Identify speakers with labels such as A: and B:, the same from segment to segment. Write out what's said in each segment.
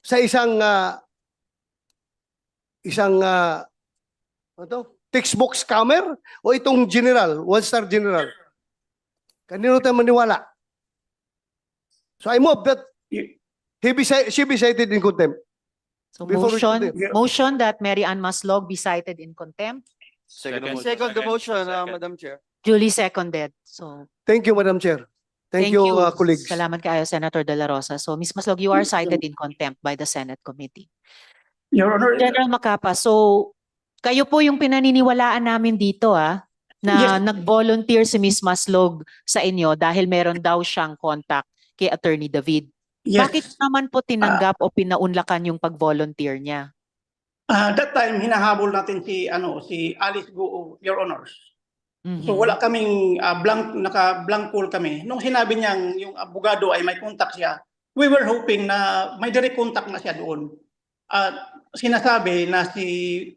A: sa isang textbook scammer o itong general, one-star general? Kanino tayo maniwala? So I move that she be cited in contempt.
B: So
A: Before we
B: motion that Mary Ann Maslog be cited in contempt.
C: Second
D: the motion, Madam Chair.
B: Duly seconded. So
A: Thank you, Madam Chair. Thank you, colleagues.
B: Salamat kayo, Senator De La Rosa. So Ms. Maslog, you are cited in contempt by the Senate Committee.
E: Your Honor,
B: General Macapa, so kayo po yung pinaniniwalaan namin dito na
E: Yes.
B: nag-volunteer si Ms. Maslog sa inyo dahil meron daw siyang contact kay Attorney David.
E: yes.
B: Bakit naman po tinanggap o pinaunlakan yung pag-volunteer niya?
E: That time hinahabol natin si Alice Guo, Your Honors.
B: Mhm.
E: So wala kaming naka-blank call kami. Nung sinabi niyang yung abogado ay may contact siya, we were hoping na may direct contact na siya doon. Sinasabi na si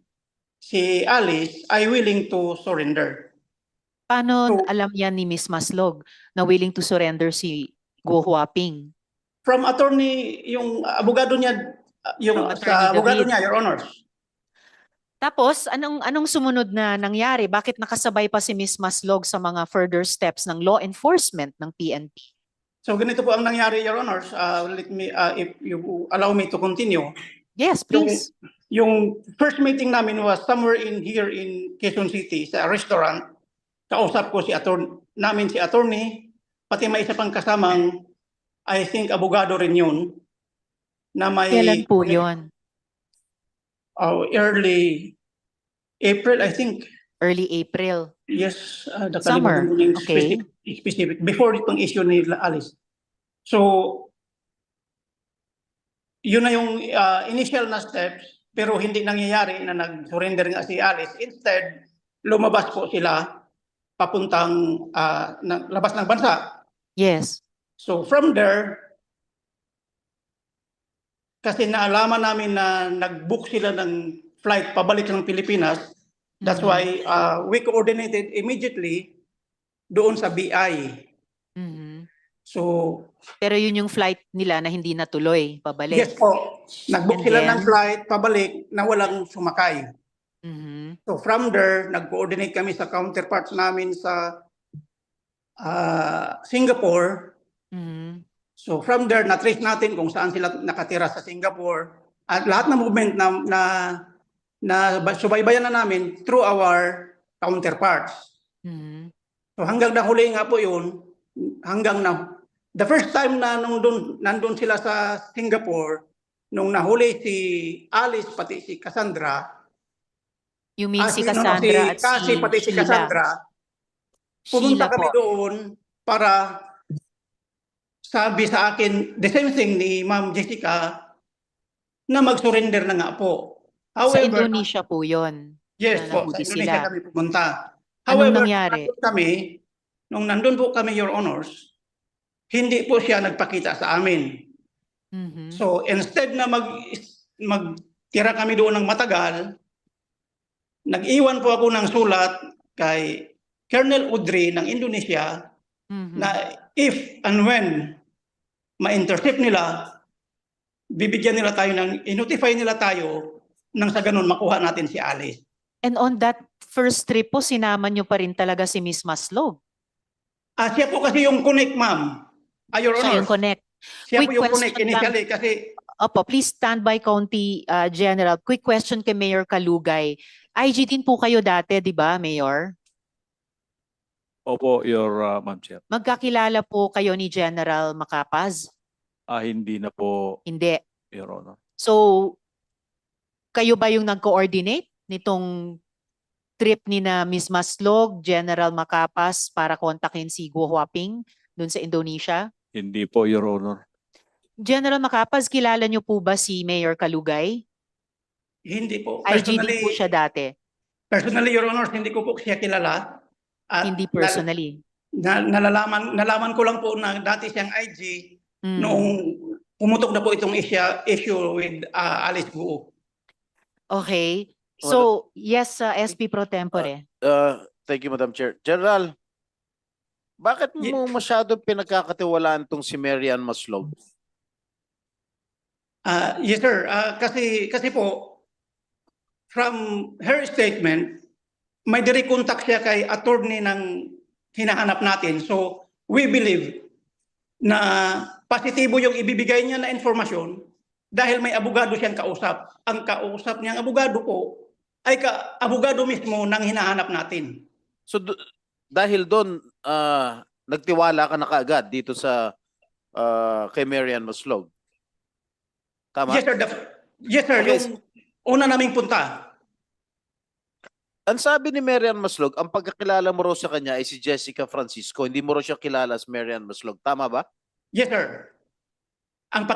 E: Alice ay willing to surrender.
B: Paano
E: So-
B: alam yan ni Ms. Maslog na willing to surrender si Guo Huaping?
E: From attorney, yung abogado niya,
B: From Attorney
E: sa abogado
B: David.
E: niya, Your Honors.
B: Tapos, anong sumunod na nangyari? Bakit nakasabay pa si Ms. Maslog sa mga further steps ng law enforcement ng PNP?
E: So ganito po ang nangyari, Your Honors. Let me, if you allow me to continue.
B: Yes, please.
E: Yung first meeting namin was somewhere here in Quezon City sa restaurant. Kausap ko si attorney, pati may isa pang kasamang, I think abogado rin yun, na may
B: Kailan po yun?
E: Early April, I think.
B: Early April.
E: Yes,
B: Summer,
E: nakalimutan ko yung
B: okay.
E: specific. Before itong issue ni Alice. So, yun na yung initial na steps, pero hindi nangyayari na nag-surrender nga si Alice. Instead, lumabas po sila papuntang labas ng bansa.
B: Yes.
E: So from there, kasi naalaman namin na nag-book sila ng flight pabalik ng Pilipinas, that's why we coordinated immediately doon sa BI.
B: Mhm.
E: So,
B: Pero yun yung flight nila na hindi natuloy, pabalik.
E: yes po, nag-book
B: And
E: sila
B: then?
E: ng flight pabalik na walang sumakay.
B: Mhm.
E: So from there, nag-coordinate kami sa counterparts namin sa Singapore.
B: Mhm.
E: So from there, na-trace natin kung saan sila nakatira sa Singapore. At lahat ng movement na subaybayan na namin through our counterparts.
B: Mhm.
E: So hanggang nahuli nga po yun, the first time na nandun sila sa Singapore, nung nahuli si Alice pati si Cassandra,
B: You mean si
E: no,
B: Cassandra at
E: Cassie
B: si
E: pati si
B: Sheila?
E: Cassandra, pumunta
B: Sheila
E: kami
B: po.
E: doon para sabi sa akin, the same thing ni Ma'am Jessica, na mag-surrender na nga po.
B: Sa
E: However,
B: Indonesia po yun.
E: yes
B: na
E: po, sa
B: nahuli
E: Indonesia
B: sila.
E: kami pumunta.
B: Anong
E: However,
B: nangyari?
E: nung nandun po kami, Your Honors, hindi po siya nagpakita sa amin.
B: Mhm.
E: So instead na magtira kami doon ng matagal, nag-iwan po ako ng sulat kay Colonel Udry ng Indonesia
B: Mhm.
E: na if and when ma-intercept nila, bibigyan nila tayo i-notify nila tayo nang sa ganun makuha natin si Alice.
B: And on that first trip po, sinama nyo pa rin talaga si Miss Maslog.
E: Siya po kasi yung connect, ma'am. Your
B: Siya
E: Honor.
B: yung connect.
E: Siya
B: Quick
E: po yung
B: question
E: connect initially kasi
B: Opo, please stand by, County General. Quick question kay Mayor Kalugay. IG din po kayo dati, di ba, Mayor?
C: Opo, Your Ma'am Chair.
B: Magkakilala po kayo ni General Macapaz?
C: Hindi na po,
B: Hindi.
C: Your Honor.
B: So, kayo ba yung nag-coordinate nitong trip ni na Ms. Maslog, General Macapaz para kontakin si Guo Huaping dun sa Indonesia?
C: Hindi po, Your Honor.
B: General Macapaz, kilala niyo po ba si Mayor Kalugay?
E: hindi po.
B: IG din po siya dati.
E: Personally, Your Honor, hindi ko po siya kilala. At
B: Hindi personally.
E: nalaman ko lang po na dati siyang IG
B: Mm.
E: noong pumutok na po itong issue with Alice Guo.
B: Okay. So, yes, SP Pro Tempore.
D: Thank you, Madam Chair. General, bakit mo masyadong pinagkakatiwalaan tong si Mary Ann Maslog?
E: Yes, sir. Kasi po, from her statement, may direct contact siya kay attorney ng hinahanap natin. So, we believe na positibo yung ibibigay niya na informasyon dahil may abogado siyang kausap. Ang kausap niyang abogado po ay abogado mismo ng hinahanap natin.
D: So dahil doon nagtiwala ka na kaagad dito sa kay Marian Maslog. Tama?
E: Yes, sir. Yes, sir.
D: Okay.
E: Yung una naming punta.
D: Ang sabi ni Marian Maslog, ang pagkakilala mo raw sa kanya ay si Jessica Francisco. Hindi mo raw siya kilala as Marian Maslog. Tama ba?
E: Yes, sir. Ang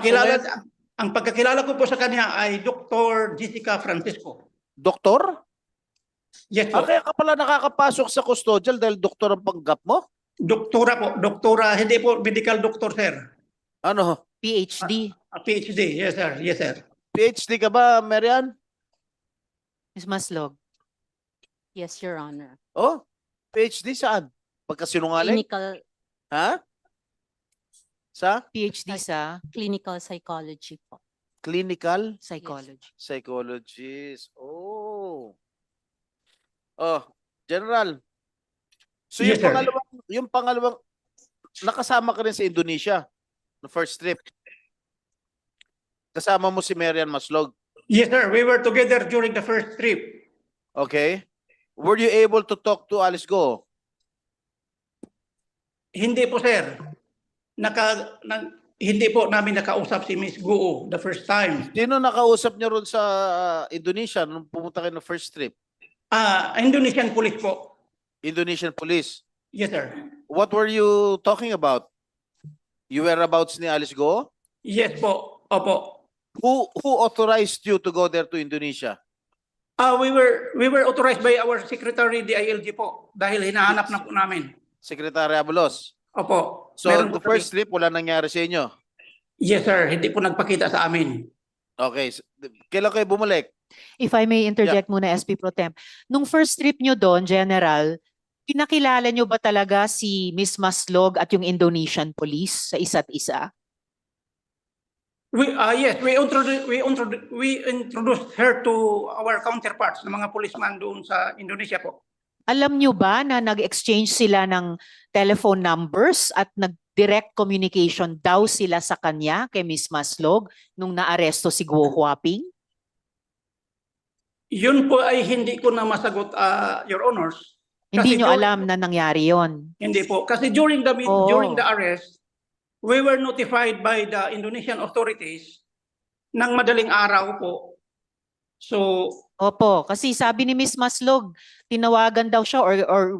E: pagkakilala ko po sa kanya ay Dr. Jessica Francisco.
D: Doktor?
E: Yes po.
D: Kaya ka pala nakakapasok sa custodial dahil doktor ang panggap mo?
E: Doktora po. Doktora, hindi po medical doctor, sir.
D: Ano?
B: PhD,
E: PhD. Yes, sir. Yes, sir.
D: PhD ka ba, Marian?
B: Ms. Maslog.
F: Yes, Your Honor.
D: Oh? PhD saan? Pagkasinungaling?
F: Clinical
D: Ha? Sa?
B: PhD sa
F: clinical psychology po.
D: Clinical
B: psychology.
D: psychologist. Oh. Oh, General. So
E: Yes, sir.
D: yung pangalawang nakasama ka rin sa Indonesia no first trip. Kasama mo si Marian Maslog.
E: Yes, sir. We were together during the first trip.
D: Okay? Were you able to talk to Alice Go?
E: Hindi po, sir. Hindi po namin nakausap si Miss Guo the first time.
D: Sino nakausap niyo ron sa Indonesia nung pumunta kayo ng first trip?
E: Indonesian police po.
D: Indonesian police.
E: Yes, sir.
D: What were you talking about? You whereabouts ni Alice Go?
E: Yes po. Opo.
D: Who authorized you to go there to Indonesia?
E: We were authorized by our secretary DILG po dahil hinahanap na po namin.
D: Secretary Abalos.
E: Opo.
D: So
E: Meron
D: the
E: po kami.
D: first trip wala nangyari sa inyo.
E: Yes, sir. Hindi po nagpakita sa amin.
D: Okay. Kailan kayo bumalik?
B: If I may interject muna, SP Pro Temp. Nung first trip nyo doon, General, pinakilala nyo ba talaga si Miss Maslog at yung Indonesian police sa isa't isa?
E: Yes, we introduced her to our counterparts ng mga policeman doon sa Indonesia po.
B: Alam nyo ba na nag-exchange sila ng telephone numbers at nag-direct communication daw sila sa kanya kay Miss Maslog nung naaresto si Guo Huaping?
E: Yun po ay hindi ko na masagot, Your Honors.
B: Hindi nyo
E: during-
B: alam na nangyari yon.
E: Hindi po. Kasi during the
B: Oo.
E: during the arrest, we were notified by the Indonesian authorities ng madaling araw po. So,
B: Opo, kasi sabi ni Miss Maslog, tinawagan daw siya or